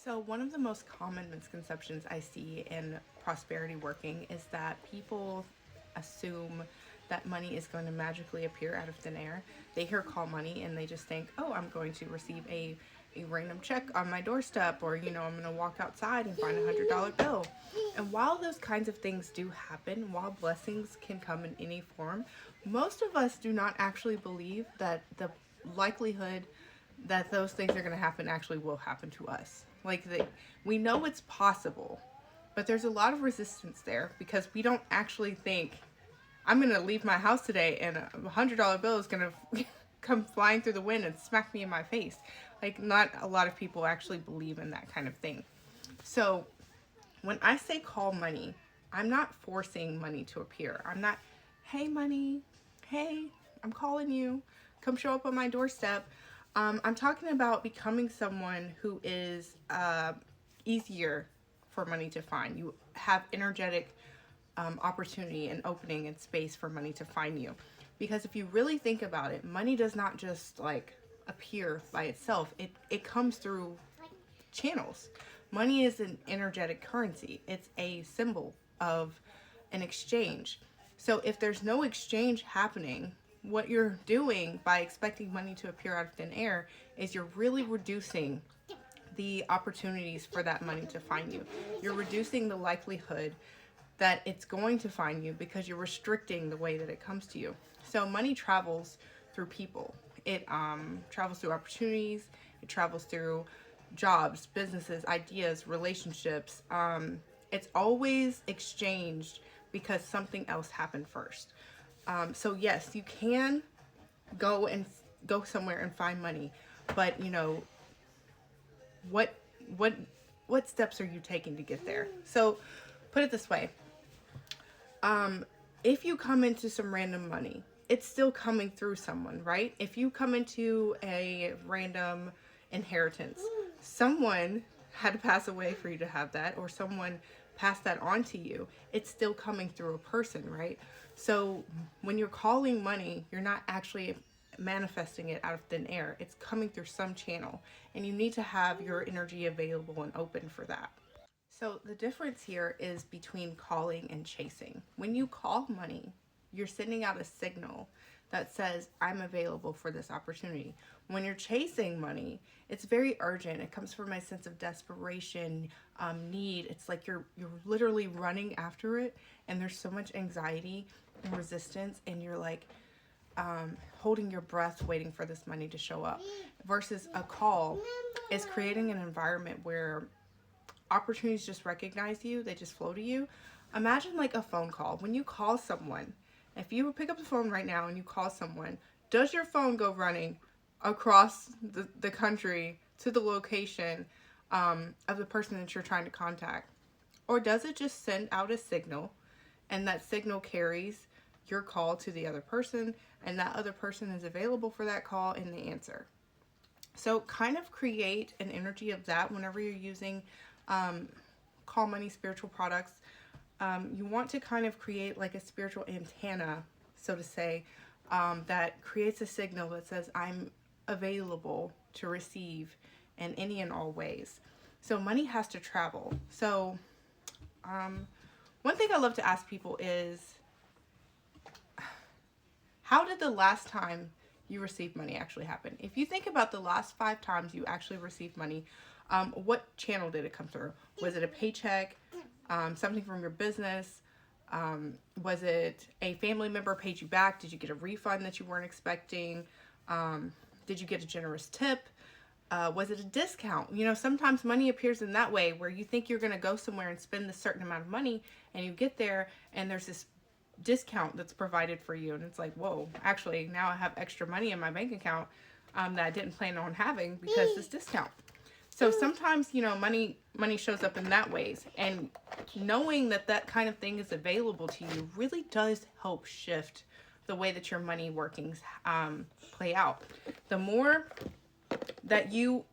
So, one of the most common misconceptions I see in prosperity working is that people assume that money is going to magically appear out of thin air. They hear call money and they just think, oh, I'm going to receive a random check on my doorstep, or, I'm going to walk outside and find $100 bill. And while those kinds of things do happen, while blessings can come in any form, most of us do not actually believe that the likelihood that those things are going to happen actually will happen to us. We know it's possible, but there's a lot of resistance there because we don't actually think I'm going to leave my house today and $100 bill is going to come flying through the wind and smack me in my face. Like, not a lot of people actually believe in that kind of thing. So when I say call money, I'm not forcing money to appear. I'm not, hey, money, hey, I'm calling you, come show up on my doorstep. I'm talking about becoming someone who is easier for money to find. You have energetic opportunity and opening and space for money to find you. Because if you really think about it, money does not just like appear by itself. It comes through channels. Money is an energetic currency. It's a symbol of an exchange. So if there's no exchange happening, what you're doing by expecting money to appear out of thin air is you're really reducing the opportunities for that money to find you. You're reducing the likelihood that it's going to find you because you're restricting the way that it comes to you. So money travels through people. It travels through opportunities. It travels through jobs, businesses, ideas, relationships. It's always exchanged because something else happened first. So yes, you can go somewhere and find money, but what what what steps are you taking to get there? So put it this way. If you come into some random money, it's still coming through someone, right? If you come into a random inheritance, someone had to pass away for you to have that, or someone passed that on to you. It's still coming through a person, right? So when you're calling money, you're not actually manifesting it out of thin air. It's coming through some channel, and you need to have your energy available and open for that. So the difference here is between calling and chasing. When you call money, you're sending out a signal that says, I'm available for this opportunity. When you're chasing money, it's very urgent. It comes from a sense of desperation, need. It's like you're literally running after it, and there's so much anxiety and resistance, and you're like holding your breath waiting for this money to show up. Versus a call is creating an environment where opportunities just recognize you, they just flow to you. Imagine like a phone call. When you call someone, if you pick up the phone right now and you call someone, does your phone go running across the country to the location of the person that you're trying to contact? Or does it just send out a signal, and that signal carries your call to the other person, and that other person is available for that call and the answer? So kind of create an energy of that whenever you're using call money spiritual products. You want to kind of create like a spiritual antenna, so to say, that creates a signal that says, I'm available to receive in any and all ways. So money has to travel. So one thing I love to ask people is, how did the last time you received money actually happen? If you think about the last 5 times you actually received money, what channel did it come through? Was it a paycheck? Something from your business? Was it a family member paid you back? Did you get a refund that you weren't expecting? Did you get a generous tip? Was it a discount? Sometimes money appears in that way, where you think you're going to go somewhere and spend a certain amount of money, and you get there and there's this discount that's provided for you, and it's like, whoa, actually now I have extra money in my bank account that I didn't plan on having because this discount. So sometimes money shows up in that ways, and knowing that kind of thing is available to you really does help shift the way that your money workings play out. The more that you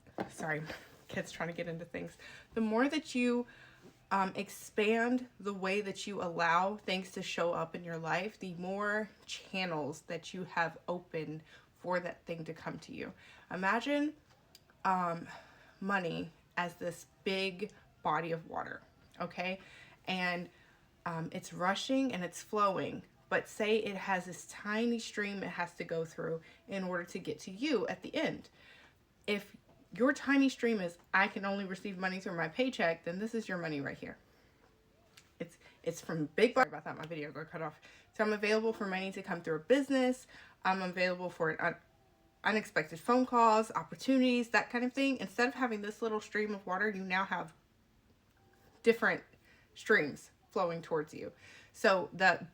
kids trying to get into things, the more that you expand the way that you allow things to show up in your life, the more channels that you have open for that thing to come to you. Imagine money as this big body of water, okay? And it's rushing and it's flowing, but say it has this tiny stream it has to go through in order to get to you at the end. If your tiny stream is, I can only receive money through my paycheck, then this is your money right here. It's from big. Sorry about that, my video got cut off. So I'm available for money to come through a business. I'm available for unexpected phone calls, opportunities, that kind of thing. Instead of having this little stream of water, you now have different streams flowing towards you. So that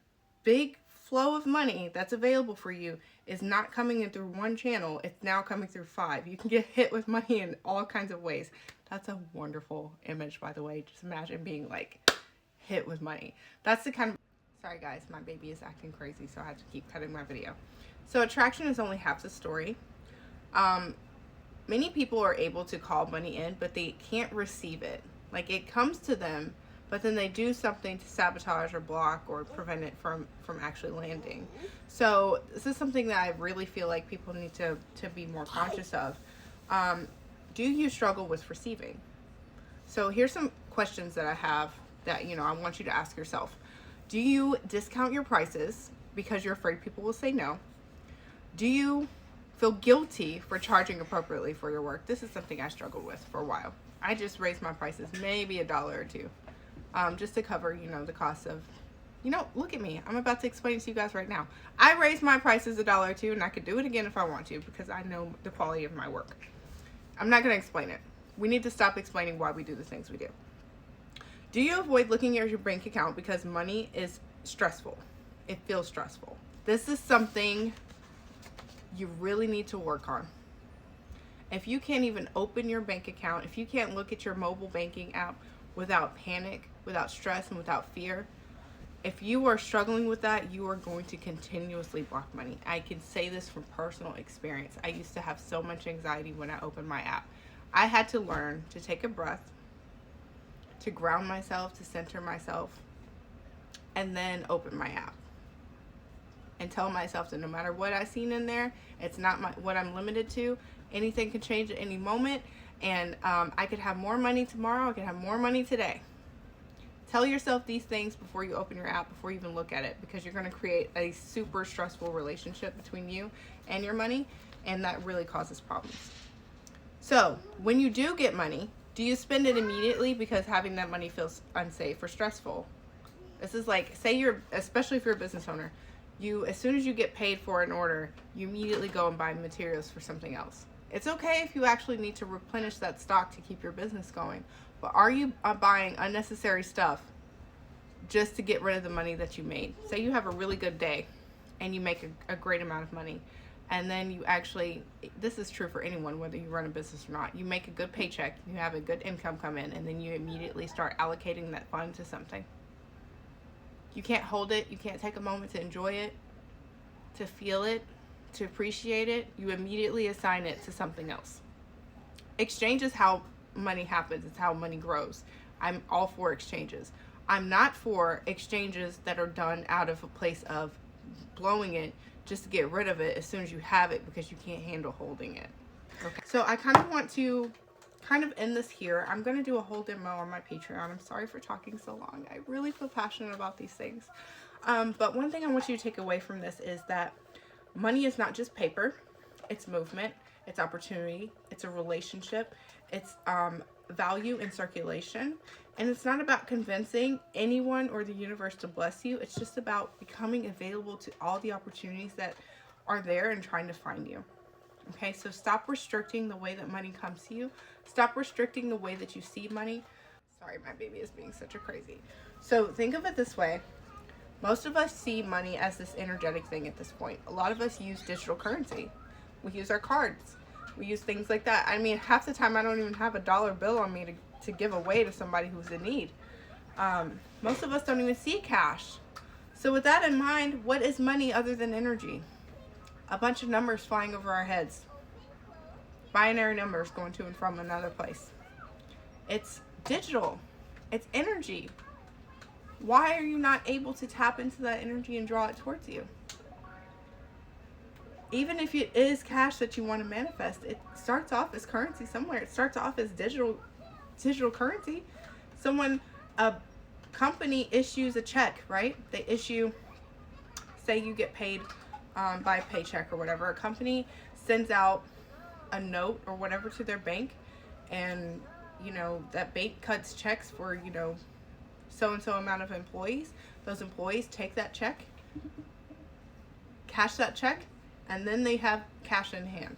big flow of money that's available for you is not coming in through one channel. It's now coming through 5. You can get hit with money in all kinds of ways. That's a wonderful image, by the way. Just imagine being like hit with money. That's the kind of, sorry guys, my baby is acting crazy, so I have to keep cutting my video. So attraction is only half the story. Many people are able to call money in, but they can't receive it. Like, it comes to them, but then they do something to sabotage or block or prevent it from actually landing. So this is something that I really feel like people need to be more conscious of. Do you struggle with receiving? So here's some questions that I have that, you know, I want you to ask yourself. Do you discount your prices because you're afraid people will say no? Do you feel guilty for charging appropriately for your work? This is something I struggled with for a while. I just raised my prices maybe $1 or $2, just to cover, you know, the cost of, you know, look at me. I'm about to explain it to you guys right now. I raised my prices $1 or $2, and I could do it again if I want to, because I know the quality of my work. I'm not going to explain it. We need to stop explaining why we do the things we do. Do you avoid looking at your bank account because money is stressful? It feels stressful. This is something you really need to work on. If you can't even open your bank account, if you can't look at your mobile banking app without panic, without stress, and without fear, if you are struggling with that, you are going to continuously block money. I can say this from personal experience. I used to have so much anxiety when I opened my app. I had to learn to take a breath, to ground myself, to center myself, and then open my app. And tell myself that no matter what I've seen in there, it's not what I'm limited to. Anything can change at any moment. And I could have more money tomorrow. I could have more money today. Tell yourself these things before you open your app, before you even look at it, because you're going to create a super stressful relationship between you and your money. And that really causes problems. So when you do get money, do you spend it immediately because having that money feels unsafe or stressful? This is like, say especially if you're a business owner, as soon as you get paid for an order, you immediately go and buy materials for something else. It's okay if you actually need to replenish that stock to keep your business going, but are you buying unnecessary stuff just to get rid of the money that you made? Say you have a really good day and you make a great amount of money, and then you actually, this is true for anyone, whether you run a business or not, you make a good paycheck, you have a good income come in, and then you immediately start allocating that fund to something. You can't hold it. You can't take a moment to enjoy it, to feel it, to appreciate it. You immediately assign it to something else. Exchange is how money happens. It's how money grows. I'm all for exchanges. I'm not for exchanges that are done out of a place of blowing it just to get rid of it as soon as you have it because you can't handle holding it. Okay. So I kind of want to end this here. I'm going to do a whole demo on my Patreon. I'm sorry for talking so long. I really feel passionate about these things. But one thing I want you to take away from this is that money is not just paper. It's movement. It's opportunity. It's a relationship. It's value and circulation. And it's not about convincing anyone or the universe to bless you. It's just about becoming available to all the opportunities that are there and trying to find you. Okay, so stop restricting the way that money comes to you. Stop restricting the way that you see money. Sorry, my baby is being such a crazy. So think of it this way. Most of us see money as this energetic thing at this point. A lot of us use digital currency. We use our cards. We use things like that. I mean, half the time I don't even have a dollar bill on me to give away to somebody who's in need. Most of us don't even see cash. So with that in mind, what is money other than energy? A bunch of numbers flying over our heads. Binary numbers going to and from another place. It's digital. It's energy. Why are you not able to tap into that energy and draw it towards you? Even if it is cash that you want to manifest, it starts off as currency somewhere. It starts off as digital digital currency. A company issues a check, right? They issue, say you get paid by paycheck or whatever. A company sends out a note or whatever to their bank, and that bank cuts checks for so and so amount of employees. Those employees take that check, cash that check, and then they have cash in hand.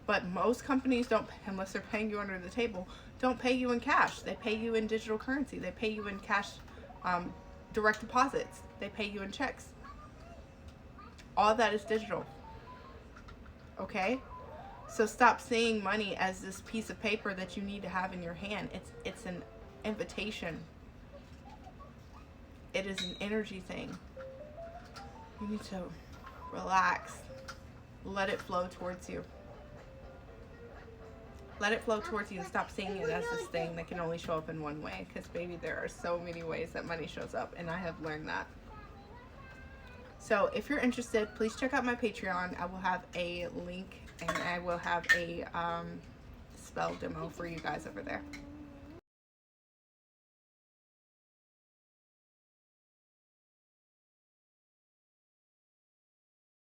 But most companies don't, unless they're paying you under the table, don't pay you in cash. They pay you in digital currency. They pay you in cash, direct deposits. They pay you in checks. All of that is digital. Okay? So stop seeing money as this piece of paper that you need to have in your hand. It's an invitation. It is an energy thing. You need to relax. Let it flow towards you. Let it flow towards you and stop seeing it as this thing that can only show up in one way. Because, baby, there are so many ways that money shows up, and I have learned that. So, if you're interested, please check out my Patreon. I will have a link, and I will have a spell demo for you guys over there.